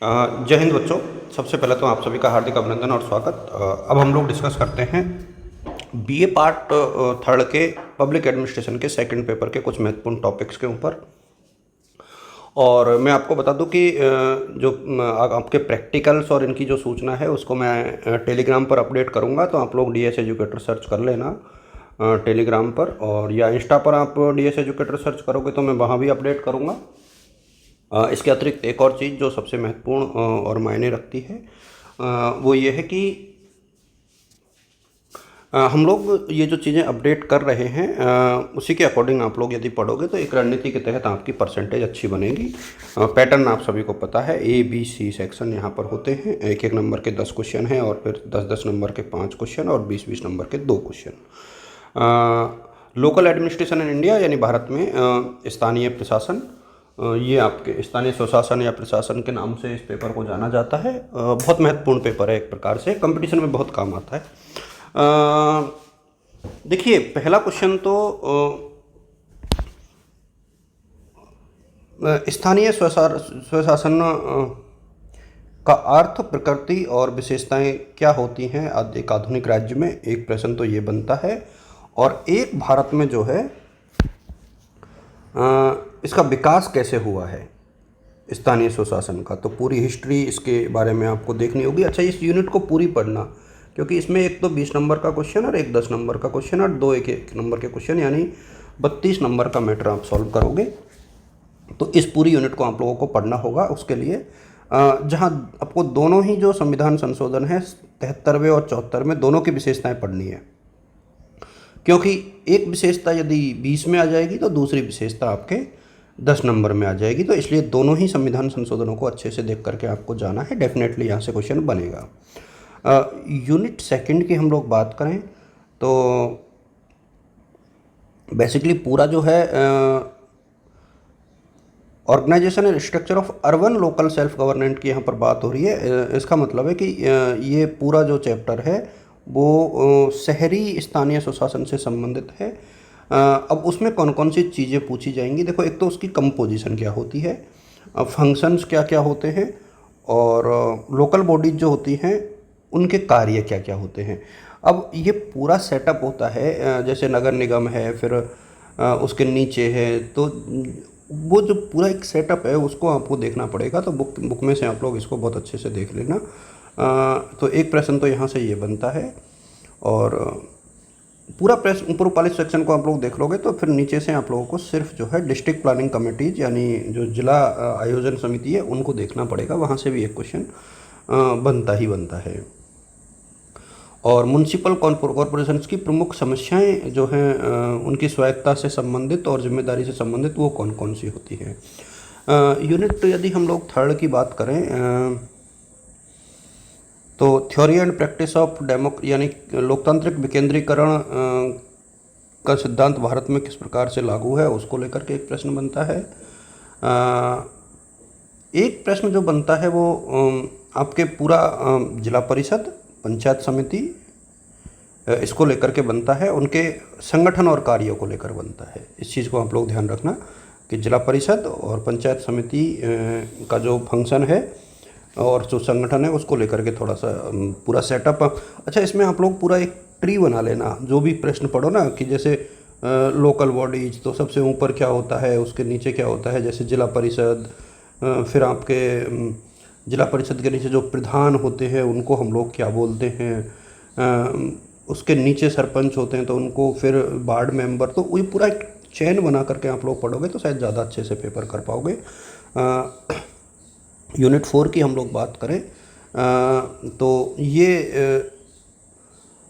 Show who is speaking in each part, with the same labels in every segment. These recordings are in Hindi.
Speaker 1: जय हिंद बच्चों। सबसे पहले तो आप सभी का हार्दिक अभिनंदन और स्वागत। अब हम लोग डिस्कस करते हैं बीए पार्ट थर्ड के पब्लिक एडमिनिस्ट्रेशन के सेकंड पेपर के कुछ महत्वपूर्ण टॉपिक्स के ऊपर। और मैं आपको बता दूं कि जो आपके प्रैक्टिकल्स और इनकी जो सूचना है उसको मैं टेलीग्राम पर अपडेट करूंगा, तो आप लोग डीएस एजुकेटर सर्च कर लेना टेलीग्राम पर, और या इंस्टा पर आप डीएस एजुकेटर सर्च करोगे तो मैं वहाँ भी अपडेट करूँगा। इसके अतिरिक्त एक और चीज़ जो सबसे महत्वपूर्ण और मायने रखती है वो ये है कि हम लोग ये जो चीज़ें अपडेट कर रहे हैं उसी के अकॉर्डिंग आप लोग यदि पढ़ोगे तो एक रणनीति के तहत आपकी परसेंटेज अच्छी बनेगी। पैटर्न आप सभी को पता है, ABC सेक्शन यहाँ पर होते हैं। एक एक नंबर के 10 क्वेश्चन हैं और फिर 10-10 नंबर के 5 क्वेश्चन और 20-20 नंबर के 2 question. Local administration in India यानी भारत में स्थानीय प्रशासन, ये आपके स्थानीय स्वशासन या प्रशासन के नाम से इस पेपर को जाना जाता है। बहुत महत्वपूर्ण पेपर है, एक प्रकार से कंपटीशन में बहुत काम आता है। देखिए, पहला क्वेश्चन तो स्थानीय स्वशासन का अर्थ, प्रकृति और विशेषताएं क्या होती हैं एक आधुनिक राज्य में, एक प्रश्न तो ये बनता है। और एक भारत में जो है इसका विकास कैसे हुआ है स्थानीय स्वशासन का, तो पूरी हिस्ट्री इसके बारे में आपको देखनी होगी। अच्छा, इस यूनिट को पूरी पढ़ना, क्योंकि इसमें एक तो 20 नंबर का क्वेश्चन और एक 10 नंबर का क्वेश्चन और दो एक नंबर के क्वेश्चन, यानी 32 नंबर का मैटर आप सॉल्व करोगे। तो इस पूरी यूनिट को आप लोगों को पढ़ना होगा। उसके लिए जहां आपको दोनों ही जो संविधान संशोधन है 73वें और 74 में, दोनों की विशेषताएं पढ़नी है, क्योंकि एक विशेषता यदि 20 में आ जाएगी तो दूसरी विशेषता आपके 10 नंबर में आ जाएगी। तो इसलिए दोनों ही संविधान संशोधनों को अच्छे से देख करके आपको जाना है। डेफिनेटली यहाँ से क्वेश्चन बनेगा। यूनिट सेकंड की हम लोग बात करें तो बेसिकली पूरा जो है organisation and structure of urban local self government की यहाँ पर बात हो रही है। इसका मतलब है कि ये पूरा जो चैप्टर है वो शहरी स्थानीय स्वशासन से संबंधित है। अब उसमें कौन कौन सी चीज़ें पूछी जाएंगी, देखो, एक तो उसकी कंपोजिशन क्या होती है, फंक्शंस क्या क्या होते हैं, और लोकल बॉडीज जो होती हैं उनके कार्य क्या क्या होते हैं। अब ये पूरा सेटअप होता है, जैसे नगर निगम है, फिर उसके नीचे है, तो वो जो पूरा एक सेटअप है उसको आपको देखना पड़ेगा। तो बुक में से आप लोग इसको बहुत अच्छे से देख लेना। तो एक प्रश्न तो यहाँ से ये बनता है, और पूरा प्रश्न पूर्व पालित सेक्शन को आप लोग देख लोगे तो फिर नीचे से आप लोगों को सिर्फ जो है डिस्ट्रिक्ट प्लानिंग कमेटीज यानी जो जिला आयोजन समिति है उनको देखना पड़ेगा। वहाँ से भी एक क्वेश्चन बनता ही बनता है। और म्युनिसिपल कॉरपोरेशन की प्रमुख समस्याएं जो हैं उनकी स्वायत्तता से संबंधित और जिम्मेदारी से संबंधित वो कौन कौन सी होती हैं। यूनिट यदि हम लोग थर्ड की बात करें तो थ्योरी एंड प्रैक्टिस ऑफ यानी लोकतांत्रिक विकेंद्रीकरण का सिद्धांत भारत में किस प्रकार से लागू है, उसको लेकर के एक प्रश्न बनता है। एक प्रश्न जो बनता है वो आपके पूरा जिला परिषद, पंचायत समिति, इसको लेकर के बनता है, उनके संगठन और कार्यों को लेकर बनता है। इस चीज़ को आप लोग ध्यान रखना कि जिला परिषद और पंचायत समिति का जो फंक्शन है और जो संगठन है उसको लेकर के थोड़ा सा पूरा सेटअप। अच्छा, इसमें आप लोग पूरा एक ट्री बना लेना, जो भी प्रश्न पढ़ो ना, कि जैसे लोकल बॉडीज तो सबसे ऊपर क्या होता है, उसके नीचे क्या होता है, जैसे जिला परिषद, फिर आपके जिला परिषद के नीचे जो प्रधान होते हैं उनको हम लोग क्या बोलते हैं, उसके नीचे सरपंच होते हैं तो उनको फिर वार्ड मेंबर, तो वही पूरा एक चेन बना करके आप लोग पढ़ोगे तो शायद ज़्यादा अच्छे से पेपर कर पाओगे। यूनिट 4 की हम लोग बात करें तो ये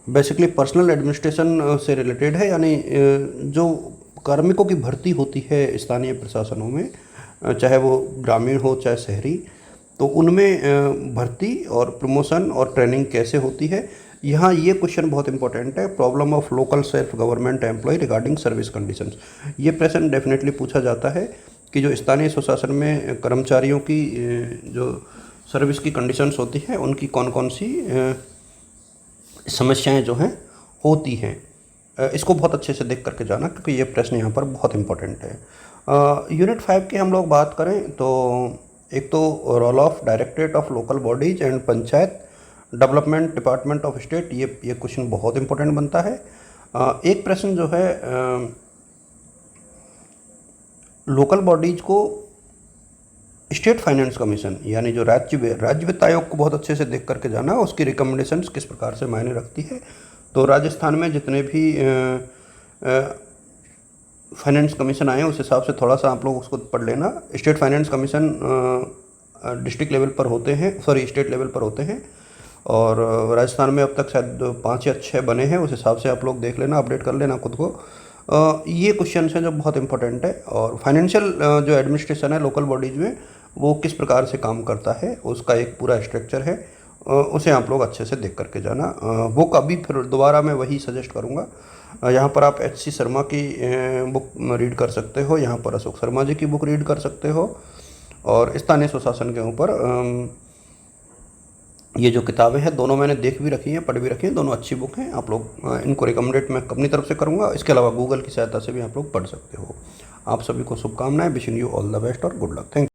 Speaker 1: बेसिकली पर्सनल एडमिनिस्ट्रेशन से रिलेटेड है, यानी जो कार्मिकों की भर्ती होती है स्थानीय प्रशासनों में, चाहे वो ग्रामीण हो चाहे शहरी, तो उनमें भर्ती और प्रमोशन और ट्रेनिंग कैसे होती है। यहाँ ये क्वेश्चन बहुत इंपॉर्टेंट है, problem of local self government employ regarding service conditions. ये प्रश्न डेफिनेटली पूछा जाता है कि जो स्थानीय स्वशासन में कर्मचारियों की जो सर्विस की कंडीशंस होती हैं उनकी कौन कौन सी समस्याएं जो हैं होती हैं। इसको बहुत अच्छे से देख करके जाना, क्योंकि ये प्रश्न यहाँ पर बहुत इंपॉर्टेंट है। यूनिट 5 की हम लोग बात करें तो एक तो role of directorate of local bodies and panchayat development department of state, ये क्वेश्चन बहुत इंपॉर्टेंट बनता है। एक प्रश्न जो है लोकल बॉडीज को स्टेट फाइनेंस कमीशन यानी जो राज्य वित्त आयोग को बहुत अच्छे से देख करके जाना, उसकी रिकमेंडेशंस किस प्रकार से मायने रखती है। तो राजस्थान में जितने भी फाइनेंस कमीशन आए हैं उस हिसाब से थोड़ा सा आप लोग उसको पढ़ लेना। State finance commission district level पर होते हैं, स्टेट लेवल पर होते हैं, और राजस्थान में अब तक शायद 5 या 6 बने हैं। उस हिसाब से आप लोग देख लेना, अपडेट कर लेना खुद को। ये क्वेश्चन हैं जो बहुत इंपॉर्टेंट है। और फाइनेंशियल जो एडमिनिस्ट्रेशन है लोकल बॉडीज में, वो किस प्रकार से काम करता है, उसका एक पूरा स्ट्रक्चर है, उसे आप लोग अच्छे से देख करके जाना। बुक अभी फिर दोबारा मैं वही सजेस्ट करूँगा। यहाँ पर आप HC शर्मा की बुक रीड कर सकते हो, यहाँ पर अशोक शर्मा जी की बुक रीड कर सकते हो, और स्थानीय सुशासन के ऊपर ये जो किताबें हैं दोनों मैंने देख भी रखी हैं, पढ़ भी रखी हैं, दोनों अच्छी बुक हैं। आप लोग इनको रिकमेंडेड मैं अपनी तरफ से करूँगा। इसके अलावा गूगल की सहायता से भी आप लोग पढ़ सकते हो। आप सभी को शुभकामनाएं। Wishing you all the best और गुड लक। Thank you.